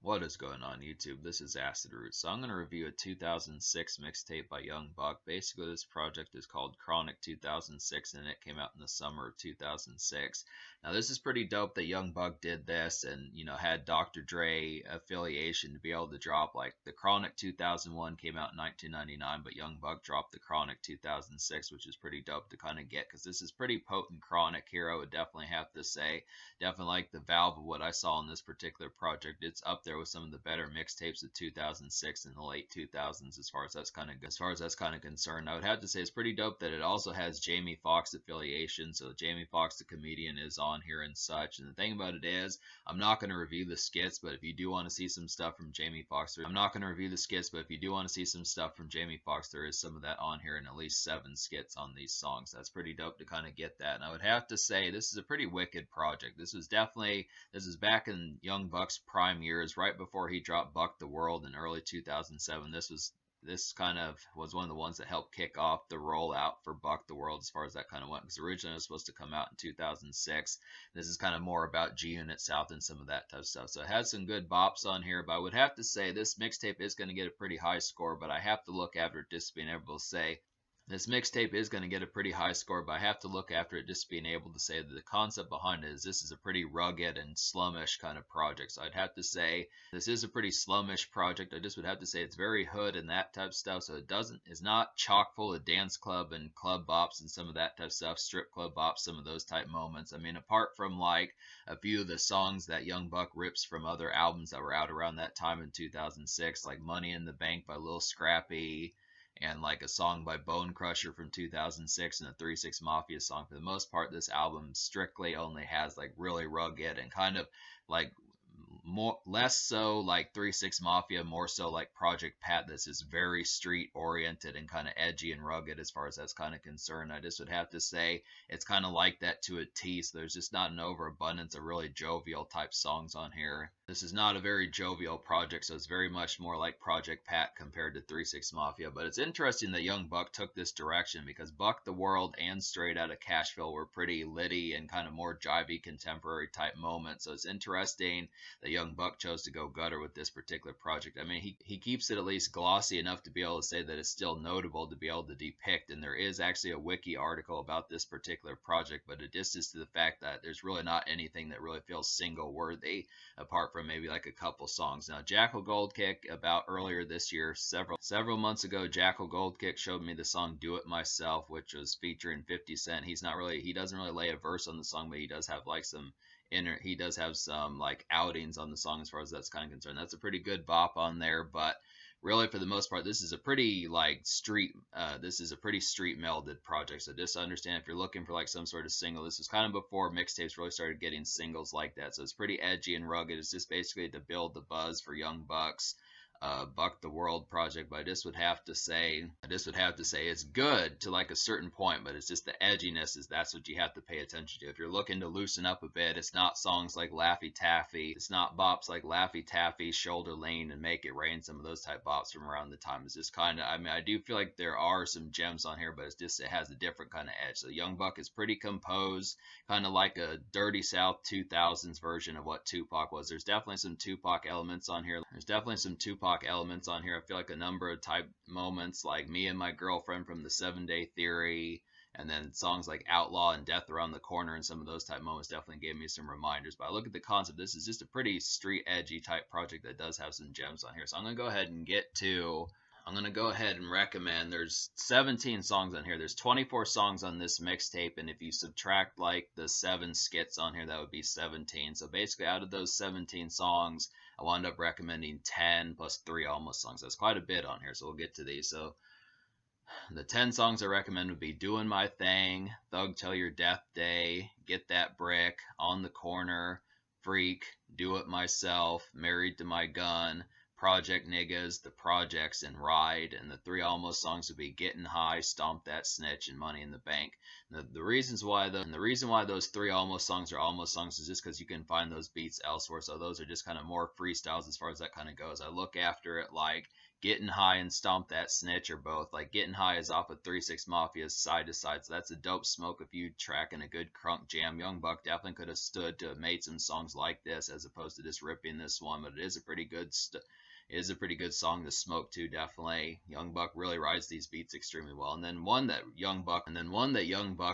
What is going on YouTube? This is Acid Root. So I'm going to review a 2006 mixtape by Young Buck. Basically, this project is called Chronic 2006 and it came out in the summer of 2006. Now, this is pretty dope that Young Buck did this and, had Dr. Dre affiliation to be able to drop like the Chronic 2001 came out in 1999, but Young Buck dropped the Chronic 2006, which is pretty dope to kind of get because this is pretty potent Chronic here, I would definitely have to say. Definitely like the valve of what I saw in this particular project. It's up there with some of the better mixtapes of 2006 and the late 2000s as far as that's kind of concerned. I would have to say it's pretty dope that it also has Jamie Foxx affiliation. So Jamie Foxx, the comedian, is on here and such. And the thing about it is, I'm not going to review the skits, but if you do want to see some stuff from Jamie Foxx, I'm not going to review the skits, but if you do want to see some stuff from Jamie Foxx, there is some of that on here, and at least 7 skits on these songs. That's pretty dope to kind of get that. And I would have to say this is a pretty wicked project. This is back in Young Buck's prime years, right before he dropped Buck the World in early 2007. This kind of was one of the ones that helped kick off the rollout for Buck the World as far as that kind of went, because originally it was supposed to come out in 2006. This is kind of more about G Unit South and some of that type of stuff. So it has some good bops on here, but I would have to say this mixtape is going to get a pretty high score, but I have to look after it just being able to say this mixtape is going to get a pretty high score, but I have to look after it just being able to say that the concept behind it is this is a pretty rugged and slumish kind of project. So I'd have to say this is a pretty slumish project. I just would have to say it's very hood and that type of stuff. So it's not chock full of dance club and club bops and some of that type of stuff, strip club bops, some of those type moments. I mean, apart from like a few of the songs that Young Buck rips from other albums that were out around that time in 2006, like Money in the Bank by Lil Scrappy, and like a song by Bone Crusher from 2006 and a 3 6 Mafia song. For the most part, this album strictly only has like really rugged and kind of like more less so like 3 6 Mafia, more so like Project Pat. This is very street oriented and kind of edgy and rugged as far as that's kind of concerned. I just would have to say it's kind of like that to a T. So there's just not an overabundance of really jovial type songs on here. This is not a very jovial project, so it's very much more like Project Pat compared to 3 6 Mafia. But it's interesting that Young Buck took this direction because Buck the World and Straight Outta Cashville were pretty litty and kind of more jivey contemporary type moments. So it's interesting that Young Buck chose to go gutter with this particular project. I mean, he keeps it at least glossy enough to be able to say that it's still notable to be able to depict. And there is actually a wiki article about this particular project, but it just is to the fact that there's really not anything that really feels single worthy apart from maybe like a couple songs. Now, Jackal Goldkick, about earlier this year, several months ago, Jackal Goldkick showed me the song "Do It Myself," which was featuring 50 Cent. He doesn't really lay a verse on the song, but he does have like some like outings on the song as far as that's kind of concerned. That's a pretty good bop on there, but really for the most part this is a pretty street melded project. So just understand, if you're looking for like some sort of single, this was kind of before mixtapes really started getting singles like that, so it's pretty edgy and rugged. It's just basically to build the buzz for Young Buck's Buck the World project. But I just would have to say it's good to like a certain point, but it's just the edginess that's what you have to pay attention to. If you're looking to loosen up a bit, it's not songs like Laffy Taffy, it's not bops like Laffy Taffy, Shoulder Lean, and Make It Rain, some of those type bops from around the time. It's just kind of, I mean, I do feel like there are some gems on here, but it has a different kind of edge. So Young Buck is pretty composed, kind of like a Dirty South 2000s version of what Tupac was. There's definitely some Tupac elements on here. I feel like a number of type moments like Me and My Girlfriend from the 7 Day Theory, and then songs like Outlaw and Death Around the Corner, and some of those type moments definitely gave me some reminders. But I look at the concept, this is just a pretty street edgy type project that does have some gems on here. So I'm going to go ahead and recommend, there's 17 songs on here. There's 24 songs on this mixtape, and if you subtract like the 7 skits on here, that would be 17. So basically out of those 17 songs, I wound up recommending 10 plus 3 almost songs. That's quite a bit on here, so we'll get to these. So the 10 songs I recommend would be Doing My Thing, Thug Till Your Death Day, Get That Brick, On the Corner, Freak, Do It Myself, Married to My Gun, Project Niggas, The Projects, and Ride. And the 3 almost songs would be Getting High, Stomp That Snitch, and Money in the Bank. The reason why those 3 almost songs are almost songs is just because you can find those beats elsewhere. So those are just kind of more freestyles as far as that kind of goes. I look after it like Getting High and Stomp That Snitch are both. Like Getting High is off of 3 6 Mafia's Side to Side, so that's a dope smoke a few track and a good crunk jam. Young Buck definitely could have stood to have made some songs like this as opposed to just ripping this one, but it is a pretty good it is a pretty good song to smoke to, definitely. Young Buck really rides these beats extremely well. And then Young Buck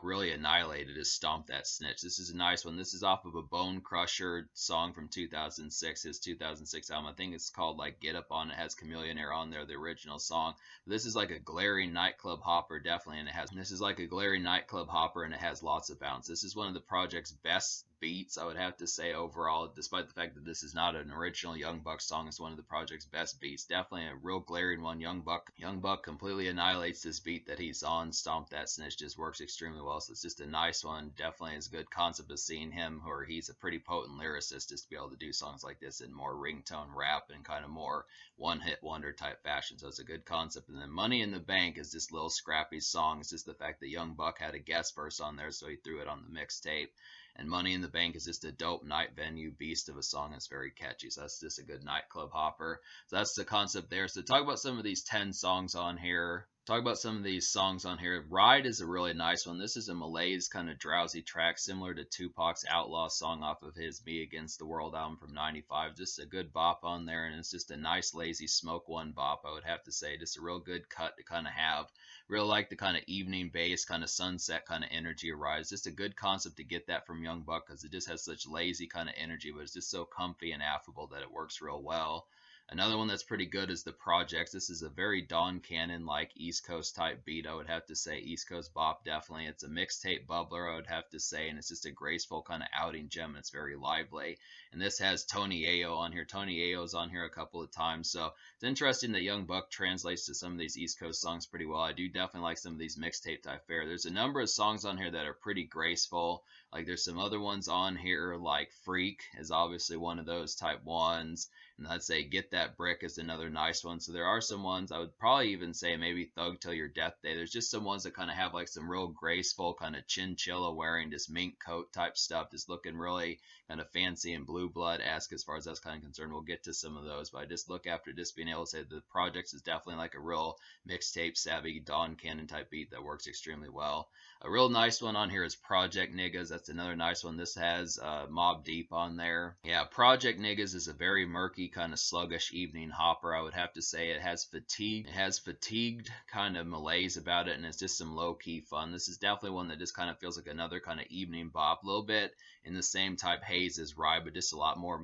really annihilated is Stomp That Snitch. This is a nice one. This is off of a Bone Crusher song from 2006, his 2006 album. I think it's called like Get Up On It. Has Chameleonaire on there, the original song. This is like a glaring nightclub hopper, definitely, and it has lots of bounce. This is one of the project's best beats, I would have to say, overall, despite the fact that this is not an original Young Buck song. It's one of the project's best beats. Definitely a real glaring one. Young Buck completely annihilates this beat that he's on. Stomp That Snitch just works extremely well. So it's just a nice one. Definitely is a good concept of seeing him, or he's a pretty potent lyricist, just to be able to do songs like this in more ringtone rap and kind of more one-hit wonder type fashion. So it's a good concept. And then Money in the Bank is this little scrappy song. It's just the fact that Young Buck had a guest verse on there, so he threw it on the mixtape. And Money in the Bank is just a dope night venue beast of a song. It's very catchy. So that's just a good nightclub hopper. So that's the concept there. So talk about some of these 10 songs on here. Ride is a really nice one. This is a malaise kind of drowsy track similar to Tupac's Outlaw song off of his Me Against the World album from 95. Just a good bop on there, and it's just a nice lazy smoke one bop, I would have to say. Just a real good cut to kind of have. Real like the kind of evening bass, kind of sunset kind of energy of Ride. It's just a good concept to get that from Young Buck because it just has such lazy kind of energy, but it's just so comfy and affable that it works real well. Another one that's pretty good is The Projects. This is a very Don Cannon like East Coast type beat, I would have to say. East Coast bop, definitely. It's a mixtape bubbler, I would have to say, and it's just a graceful kind of outing gem. It's very lively. And this has Tony Ayo on here. Tony Ayo's on here a couple of times, so it's interesting that Young Buck translates to some of these East Coast songs pretty well. I do definitely like some of these mixtape type fare. There's a number of songs on here that are pretty graceful. Like there's some other ones on here, like Freak is obviously one of those type ones. And I'd say Get That Brick is another nice one. So there are some ones, I would probably even say maybe Thug Till Your Death Day. There's just some ones that kind of have like some real graceful kind of chinchilla wearing just mink coat type stuff, just looking really kind of fancy and blue blood-esque as far as that's kind of concerned. We'll get to some of those, but I just look after just being able to say The Projects is definitely like a real mixtape savvy Don Cannon type beat that works extremely well. A real nice one on here is Project Niggas. That's another nice one. This has Mobb Deep on there. Yeah, Project Niggas is a very murky, kind of sluggish evening hopper, I would have to say. It has fatigued kind of malaise about it, and it's just some low-key fun. This is definitely one that just kind of feels like another kind of evening bop. A little bit in the same type haze as Ride, but just a lot more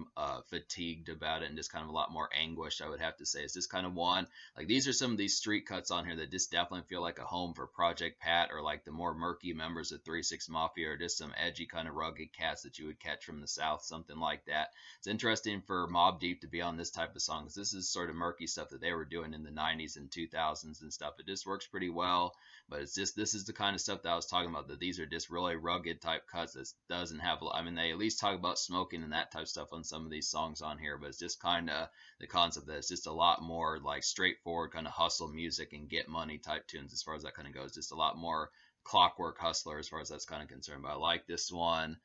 fatigued about it and just kind of a lot more anguished, I would have to say. It's just kind of one. Like these are some of these street cuts on here that just definitely feel like a home for Project Pat or like the more murky members of 3 6 Mafia or just some edgy kind of rugged cats that you would catch from the South, something like that. It's interesting for Mobb Deep to be on this type of song because this is sort of murky stuff that they were doing in the 90s and 2000s and stuff. It just works pretty well, but it's just this is the kind of stuff that I was talking about, that these are just really rugged type cuts that doesn't have, I mean, they at least talk about smoking and that type of stuff on some of these songs on here, but it's just kind of the concept that it's just a lot more like straightforward kind of hustle music and get money type tunes as far as that kind of goes. Just a lot more Clockwork Hustler as far as that's kind of concerned. But I like this one.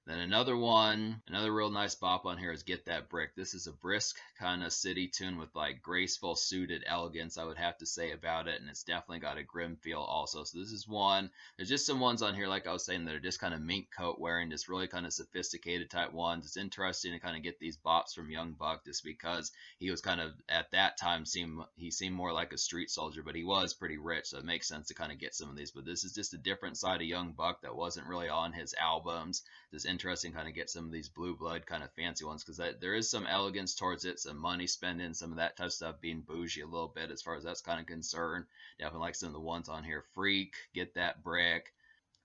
Then another real nice bop on here is Get That Brick. This is a brisk kind of city tune with like graceful suited elegance, I would have to say, about it, and it's definitely got a grim feel also. So this is one. There's just some ones on here, like I was saying, that are just kind of mink coat wearing, just really kind of sophisticated type ones. It's interesting to kind of get these bops from Young Buck just because he was kind of at that time seemed more like a street soldier, but he was pretty rich, so it makes sense to kind of get some of these. But this is just a different side of Young Buck that wasn't really on his albums. Just interesting kind of get some of these blue blood kind of fancy ones because there is some elegance towards it, some money spending, some of that type of stuff, being bougie a little bit as far as that's kind of concerned. Definitely like some of the ones on here. Freak, Get That Brick,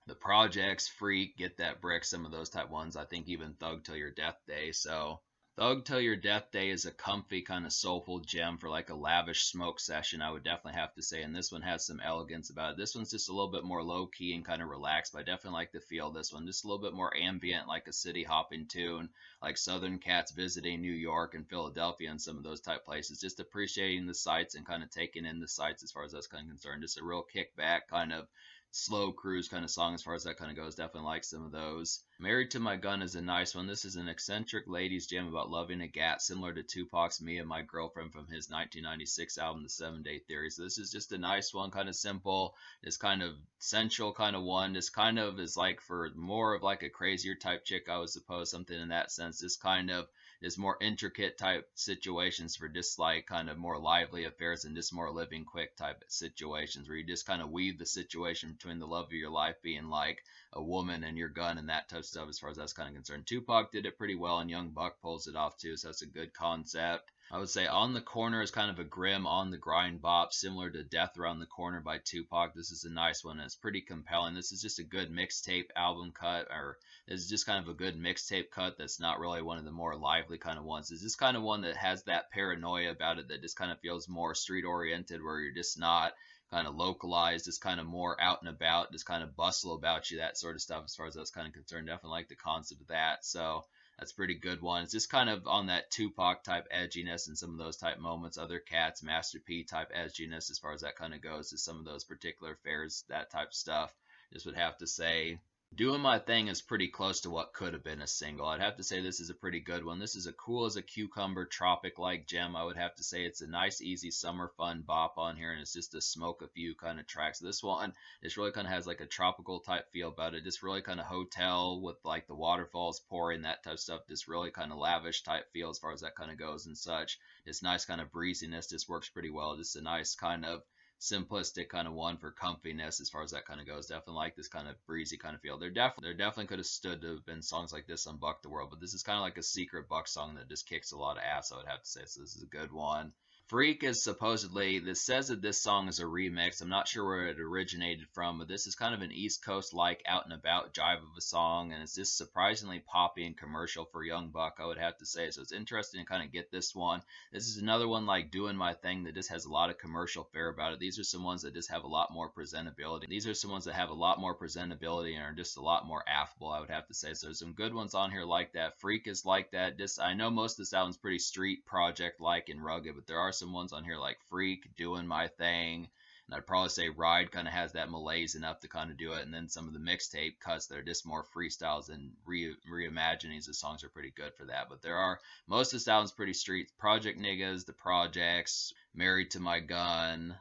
The Projects, Freak, Get That Brick, some of those type ones. I think even Thug Till Your Death Day. So Thug Till Your Death Day is a comfy kind of soulful gem for like a lavish smoke session, I would definitely have to say. And this one has some elegance about it. This one's just a little bit more low key and kind of relaxed, but I definitely like the feel of this one. Just a little bit more ambient, like a city hopping tune, like Southern Cats visiting New York and Philadelphia and some of those type places. Just appreciating the sights and kind of taking in the sights as far as that's kind of concerned. Just a real kickback kind of slow cruise kind of song as far as that kind of goes. Definitely like some of those. Married to My Gun is a nice one. This is an eccentric ladies jam about loving a gat, similar to Tupac's Me and My Girlfriend from his 1996 album, The 7-Day Theory. So this is just a nice one, kind of simple. This kind of sensual kind of one. This kind of is like for more of like a crazier type chick, I would suppose, something in that sense. This kind of is more intricate type situations for just like kind of more lively affairs and just more living quick type situations where you just kind of weave the situation between the love of your life being like a woman and your gun and that type of stuff as far as that's kind of concerned. Tupac did it pretty well and Young Buck pulls it off too, so that's a good concept. I would say On the Corner is kind of a grim on the grind bop similar to Death Around the Corner by Tupac. This is a nice one and it's pretty compelling. This is just a good mixtape album cut, or this is just kind of a good mixtape cut that's not really one of the more lively kind of ones. It's just kind of one that has that paranoia about it that just kind of feels more street oriented where you're just not kind of localized, just kind of more out and about, just kind of bustle about you, that sort of stuff as far as that's kind of concerned. Definitely like the concept of that. So that's a pretty good one. It's just kind of on that Tupac type edginess and some of those type moments. Other Cats, Master P type edginess as far as that kind of goes, is some of those particular fairs, that type of stuff. Just would have to say Doing My Thing is pretty close to what could have been a single. I'd have to say this is a pretty good one. This is a cool as a cucumber tropic-like gem. I would have to say it's a nice, easy summer fun bop on here, and it's just a smoke a few kind of tracks. This one, this really kind of has like a tropical type feel about it. Just really kind of hotel with like the waterfalls pouring, that type of stuff. Just really kind of lavish type feel as far as that kind of goes and such. This nice kind of breeziness just works pretty well. Just a nice kind of simplistic kind of one for comfiness as far as that kind of goes. Definitely like this kind of breezy kind of feel. There definitely could have stood to have been songs like this on Buck the World, but this is kind of like a secret Buck song that just kicks a lot of ass, I would have to say. So this is a good one. Freak is supposedly, this says that this song is a remix. I'm not sure where it originated from, but this is kind of an East Coast like out and about jive of a song, and it's just surprisingly poppy and commercial for Young Buck, I would have to say. So it's interesting to kind of get this one. This is another one like Doing My Thing that just has a lot of commercial fare about it. These are some ones that just have a lot more presentability. These are some ones that have a lot more presentability and are just a lot more affable, I would have to say. So there's some good ones on here like that. Freak is like that. Just, I know most of this album's pretty street project like and rugged, but there are some ones on here like Freak, Doing My Thing, and I'd probably say Ride kind of has that malaise enough to kind of do it, and then some of the mixtape cuts that are just more freestyles and reimaginings of songs are pretty good for that. But there are, most of this album's pretty street. Project Niggas, The Projects, Married to My Gun,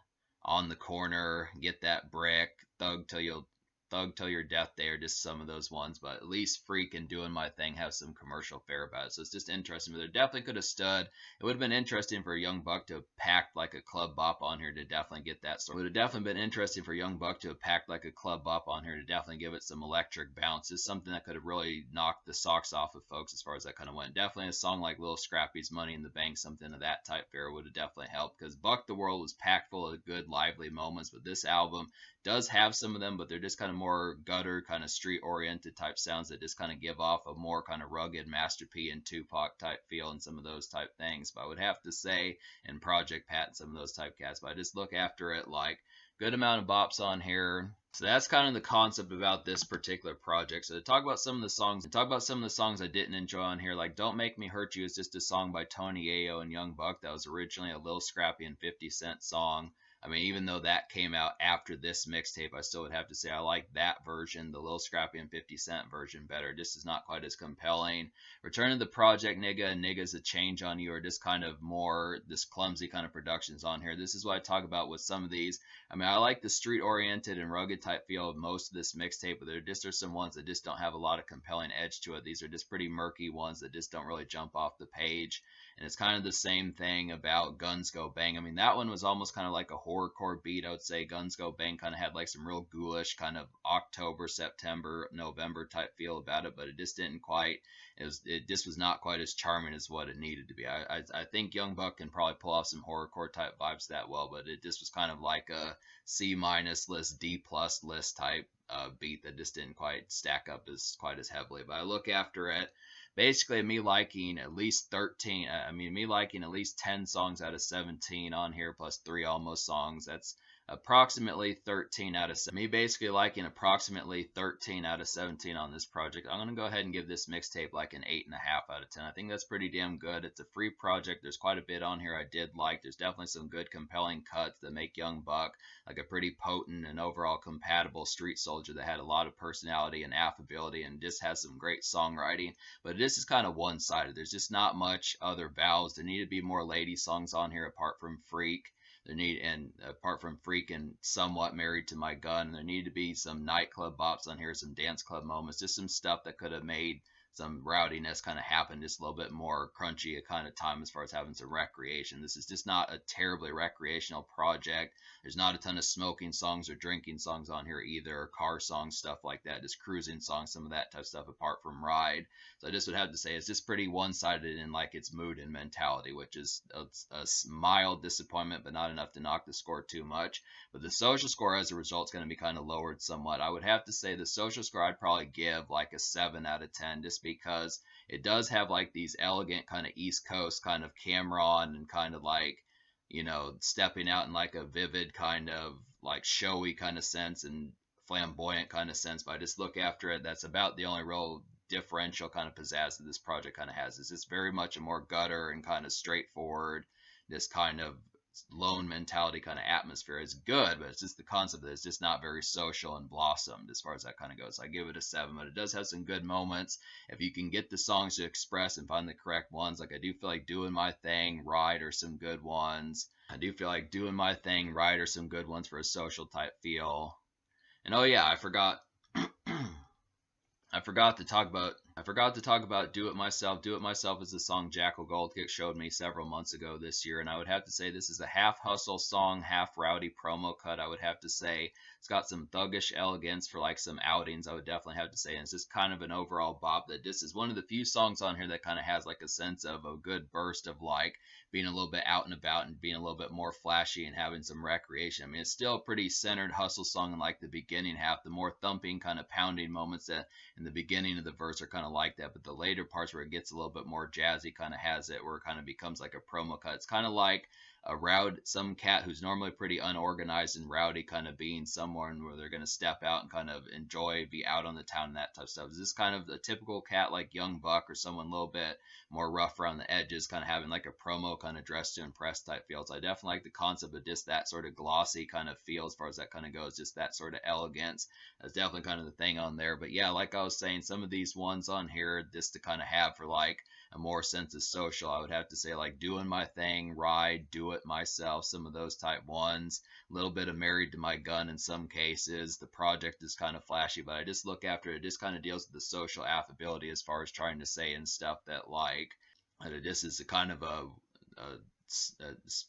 On the Corner, Get That Brick, Thug Till Your Death Day are just some of those ones, but at least Freak and Doing My Thing have some commercial fare about it. So it's just interesting. But there definitely could have stood. It would have been interesting for Young Buck to have packed like a club bop on here to definitely get that story. It would have definitely been interesting for Young Buck to have packed like a club bop on here to definitely give it some electric bounce. It's something that could have really knocked the socks off of folks as far as that kind of went. Definitely a song like Lil Scrappy's Money in the Bank, something of that type fare would have definitely helped, because Buck the World was packed full of good, lively moments, but this album does have some of them, but they're just kind of more gutter, kind of street oriented type sounds that just kind of give off a more kind of rugged Master P and Tupac type feel and some of those type things. But I would have to say, and Project Pat and some of those type cats, but I just look after it like good amount of bops on here. So that's kind of the concept about this particular project. So to talk about some of the songs I didn't enjoy on here, like Don't Make Me Hurt You is just a song by Tony Ayo and Young Buck that was originally a Lil Scrappy and 50 Cent song. I mean, even though that came out after this mixtape, I still would have to say I like that version, the Lil Scrappy and 50 Cent version, better. Just is not quite as compelling. Return of the Project Nigga and Nigga's a Change on You are just kind of more this clumsy kind of productions on here. This is what I talk about with some of these. I mean, I like the street-oriented and rugged type feel of most of this mixtape, but there just are some ones that just don't have a lot of compelling edge to it. These are just pretty murky ones that just don't really jump off the page. And it's kind of the same thing about Guns Go Bang. I mean, that one was almost kind of like a horrorcore beat, I would say. Guns Go Bang kind of had like some real ghoulish kind of October, September, November type feel about it, but it just didn't quite, it just was not quite as charming as what it needed to be. I think Young Buck can probably pull off some horrorcore type vibes that well, but it just was kind of like a C- list, D+ list type beat that just didn't quite stack up as quite as heavily. But I look after it. Basically, me liking at least 10 songs out of 17 on here, plus 3 almost songs. approximately 13 out of 7. Me basically liking approximately 13 out of 17 on this project. I'm gonna go ahead and give this mixtape like an 8.5 out of 10. I think that's pretty damn good. It's a free project. There's quite a bit on here I did like. There's definitely some good compelling cuts that make Young Buck like a pretty potent and overall compatible street soldier that had a lot of personality and affability and just has some great songwriting. But this is kind of one-sided. There's just not much other vowels. There need to be more lady songs on here apart from Freak. There need and apart from Freak and Somewhat Married to My Gun, there need to be some nightclub bops on here, some dance club moments, just some stuff that could have made some rowdiness kind of happen just a little bit more crunchy a kind of time as far as having some recreation. This is just not a terribly recreational project. There's not a ton of smoking songs or drinking songs on here either, or car songs, stuff like that, just cruising songs, some of that type of stuff apart from Ride. So I just would have to say it's just pretty one-sided in like its mood and mentality, which is a mild disappointment, but not enough to knock the score too much. But the social score as a result is going to be kind of lowered somewhat. I would have to say the social score I'd probably give like a 7 out of 10, just because it does have like these elegant kind of East Coast kind of Cameron and kind of like, stepping out in like a vivid kind of like showy kind of sense and flamboyant kind of sense. But I just look after it. That's about the only real differential kind of pizzazz that this project kind of has. Is it's very much a more gutter and kind of straightforward, this kind of lone mentality kind of atmosphere. Is good, but it's just the concept that it's just not very social and blossomed as far as that kind of goes. I give it a 7, but it does have some good moments. If you can get the songs to express and find the correct ones, like I do feel like Doing My Thing, Ride are some good ones. I do feel like Doing My Thing, Ride are some good ones for a social type feel. And oh yeah, I forgot I forgot to talk about Do It Myself. Do It Myself is a song Jackal Goldkick showed me several months ago this year, and I would have to say this is a half hustle song, half rowdy promo cut. I would have to say it's got some thuggish elegance for like some outings. I would definitely have to say, and it's just kind of an overall bop. That this is one of the few songs on here that kind of has like a sense of a good burst of like being a little bit out and about and being a little bit more flashy and having some recreation. I mean, it's still a pretty centered hustle song in like the beginning half. The more thumping kind of pounding moments that in the beginning of the verse are kind of like that, but the later parts where it gets a little bit more jazzy kind of has it where it kind of becomes like a promo cut. It's kind of like some cat who's normally pretty unorganized and rowdy kind of being somewhere where they're going to step out and kind of enjoy, be out on the town and that type of stuff. Is this kind of a typical cat like Young Buck or someone a little bit more rough around the edges, kind of having like a promo kind of dress to impress type feel? So I definitely like the concept of just that sort of glossy kind of feel as far as that kind of goes, just that sort of elegance. That's definitely kind of the thing on there. But yeah, like I was saying, some of these ones on here, just to kind of have for like a more sense of social, I would have to say like Doing My Thing, Ride, Do It Myself, some of those type ones. A little bit of Married to My Gun in some cases. The project is kind of flashy, but I just look after it. It just kind of deals with the social affability as far as trying to say and stuff that like that it just is a kind of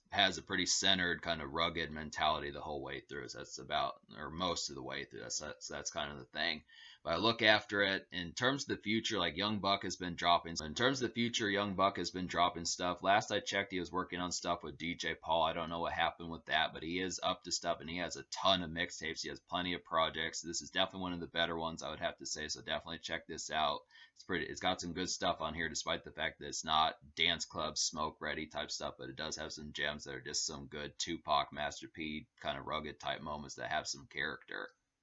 has a pretty centered kind of rugged mentality the whole way through. So that's about, or most of the way through. That's kind of the thing. But I look after it in terms of the future. Like Young Buck has been dropping. In terms of the future, Young Buck has been dropping stuff. Last I checked, he was working on stuff with DJ Paul. I don't know what happened with that, but he is up to stuff, and he has a ton of mixtapes. He has plenty of projects. This is definitely one of the better ones, I would have to say. So definitely check this out. It's got some good stuff on here, despite the fact that it's not dance club smoke ready type stuff, but it does have some gems that are just some good Tupac, Master P kind of rugged type moments that have some character.